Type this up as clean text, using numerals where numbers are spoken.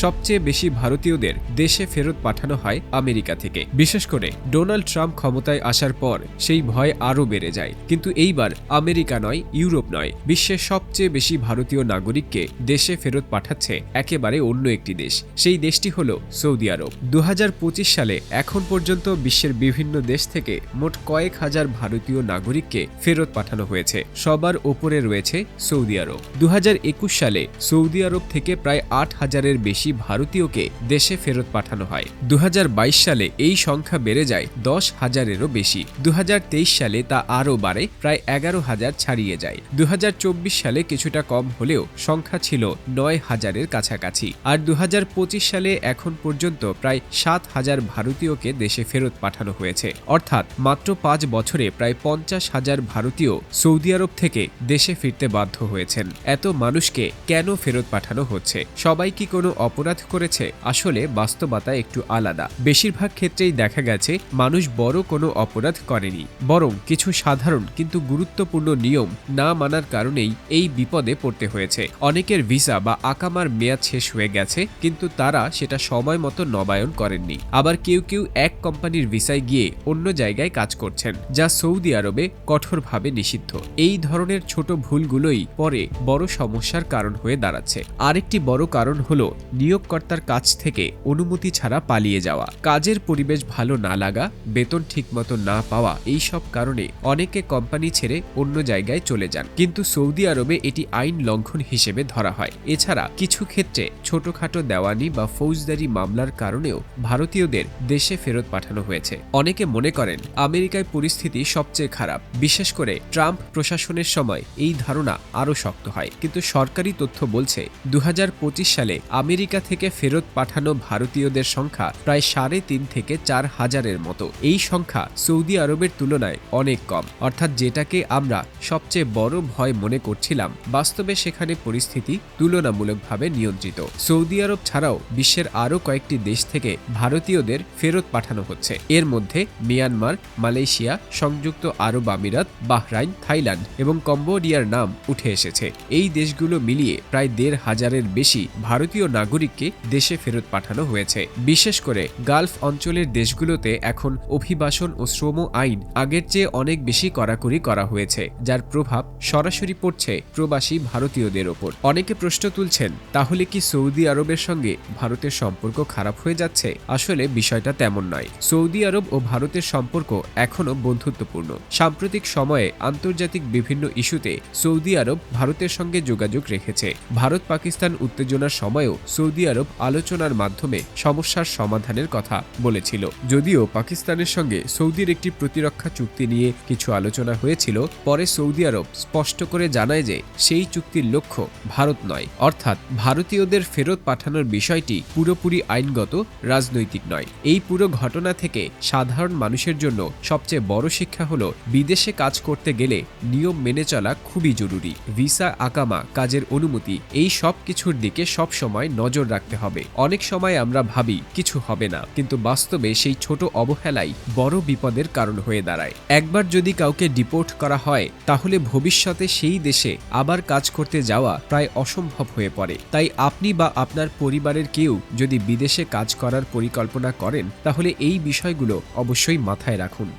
সবচেয়ে বেশি ভারতীয়দের দেশে ফেরত পাঠানো হয় আমেরিকা থেকে। বিশেষ করে ডোনাল্ড ট্রাম্প ক্ষমতায় আসার পর সেই ভয় আরও বেড়ে যায়। কিন্তু এইবার আমেরিকা নয়, ইউরোপ নয়, বিশ্বের সবচেয়ে বেশি ভারতীয় নাগরিককে দেশে ফেরত পাঠাচ্ছে একেবারে অন্য একটি দেশ। সেই দেশটি হল সৌদি আরব। 2025 সালে এখন পর্যন্ত বিশ্বের বিভিন্ন দেশ থেকে মোট কয়েক হাজার ভারতীয় নাগরিককে ফেরত পাঠানো হয়েছে। সবার ওপরে রয়েছে সৌদি আরব। 2021 সালে সৌদি আরব থেকে প্রায় 8,000-এর বেশি ভারতীয়কে দেশে ফেরত পাঠানো হয়। 2022 সালে এই সংখ্যা বেড়ে যায় 10,000-এরও বেশি। 2023 সালে তা আরও বাড়ে, প্রায় 11,000 ছাড়িয়ে যায়। 2024 সালে কিছুটা কম হলেও সংখ্যা ছিল 9,000-এর কাছাকাছি। আর 2025 সালে এখন পর্যন্ত প্রায় 7,000 ভারতীয়কে দেশে ফেরত পাঠানো হয়েছে। অর্থাৎ মাত্র 5 বছরে প্রায় 50,000 ভারতীয় সৌদি আরব থেকে দেশে ফিরতে বাধ্য হয়েছেন। এত মানুষকে কেন ফেরত পাঠানো হচ্ছে? সবাই কি কোনো অপরাধ করেছে? আসলে বাস্তবতা একটু আলাদা। বেশিরভাগ ক্ষেত্রেই দেখা গেছে মানুষ বড় কোনো অপরাধ করেনি, বরং কিছু সাধারণ কিন্তু গুরুত্বপূর্ণ নিয়ম না মানার কারণেই এই বিপদে পড়তে হয়েছে। অনেকের ভিসা বা আকামার মেয়াদ শেষ হয়ে গেছে, কিন্তু তারা সেটা সময় মতো নবায়ন করেননি। আবার কেউ কেউ এক কোম্পানির ভিসায় গিয়ে অন্য জায়গায় কাজ করছেন, যা সৌদি আরবে কঠোরভাবে নিষিদ্ধ। এই ধরনের ছোট ভুলগুলোই পরে বড় সমস্যার কারণ হয়ে দাঁড়াচ্ছে। আরেকটি বড় কারণ হলো নিয়োগকর্তার কাছ থেকে অনুমতি ছাড়া পালিয়ে যাওয়া, কাজের পরিবেশ ভালো না লাগা, বেতন ঠিকমতো না পাওয়া। এই সব কারণে অনেকে কোম্পানি ছেড়ে অন্য জায়গায় চলে যান, কিন্তু সৌদি আরবে এটি আইন লঙ্ঘন হিসেবে ধরা হয়। এছাড়া কিছু ক্ষেত্রে ছোটখাটো দেওয়ানি বা ফৌজদারি মামলার কারণেও ভারতীয়দের দেশে ফেরত পাঠানো হয়েছে। অনেকে মনে করেন আমেরিকায় পরিস্থিতি সবচেয়ে খারাপ। বিশেষ করে ট্রাম্প প্রশাসনের সময় এই ধারণা আরও শক্ত হয়। কিন্তু সরকারি তথ্য বলছে 2025 সালে আমেরিকা থেকে ফেরত পাঠানো ভারতীয়দের সংখ্যা প্রায় 3.5 থেকে 4,000-এর মতো। এই সংখ্যা সৌদি আরবের তুলনায় অনেক কম। অর্থাৎ যেটাকে আমরা সবচেয়ে বড় ভয় মনে করছিলাম, বাস্তবে সেখানে পরিস্থিতি তুলনামূলকভাবে নিয়ন্ত্রিত। সৌদি আরব ছাড়াও বিশ্বের আরও কয়েকটি দেশ থেকে ভারতীয়দের ফেরত পাঠানো হচ্ছে। এর মধ্যে মিয়ানমার, মালয়েশিয়া, সংযুক্ত আরব আমিরাত, বাহরাইন, থাইল্যান্ড এবং কম্বোডিয়ার নাম উঠে এসেছে। এই দেশগুলো মিলিয়ে প্রায় 1,500-এর বেশি ভারতীয় নাগরিককে দেশে ফেরত পাঠানো হয়েছে। বিশেষ করে গালফ অঞ্চলের দেশগুলোতে এখন অভিবাসন ও শ্রম আইন আগের চেয়ে অনেক বেশি কড়াকড়ি করা হয়েছে, যার প্রভাব সরাসরি পড়ছে প্রবাসী ভারতীয়দের ওপর। অনেকে প্রশ্ন তুলছেন, তাহলে কি সৌদি আরবের সঙ্গে ভারতের সম্পর্ক খারাপ হয়ে যাচ্ছে? আসলে বিষয়টা তেমন নয়। সৌদি আরব ও ভারতের সম্পর্ক এখনও বন্ধুত্বপূর্ণ। সাম্প্রতিক সময়ে আন্তর্জাতিক বিভিন্ন ইস্যুতে সৌদি আরব ভারতের সঙ্গে যোগাযোগ রেখেছে। ভারত পাকিস্তান উত্তেজনার সময়ও সৌদি আরব আলোচনার মাধ্যমে সমস্যার সমাধানের কথা বলেছিল। যদিও পাকিস্তানের সঙ্গে সৌদির একটি প্রতিরক্ষা চুক্তি নিয়ে কিছু আলোচনা হয়েছিল, পরে সৌদি আরব স্পষ্ট করে জানায় যে সেই চুক্তির লক্ষ্য ভারত নয়। অর্থাৎ ভারতীয়দের ফেরত পাঠানোর বিষয়টি পুরোপুরি আইনগত, রাজনৈতিক নয়। এই পুরো ঘটনা থেকে সাধারণ মানুষের জন্য সবচেয়ে বড় শিক্ষা হলো বিদেশে কাজ করতে গেলে নিয়ম মেনে চলা খুবই জরুরি। ভিসা, আকামা, কাজের অনুমতি, এই সব কিছুর দিকে সব সময় নজর রাখতে হবে। অনেক সময় আমরা ভাবি কিছু হবে না, কিন্তু বাস্তবে সেই ছোট অবহেলাই বড় বিপদের কারণ হয়ে দাঁড়ায়। একবার যদি কাউকে ডিপোর্ট করা হয়, তাহলে ভবিষ্যতে সেই দেশে আবার কাজ করতে যাওয়া প্রায় অসম্ভব হয়ে পড়ে। তাই আপনি বা আপনার পরিবারের কেউ যদি বিদেশে কাজ করার পরিকল্পনা করেন, তাহলে এই বিষয়গুলো অবশ্যই মাথায় রাখুন।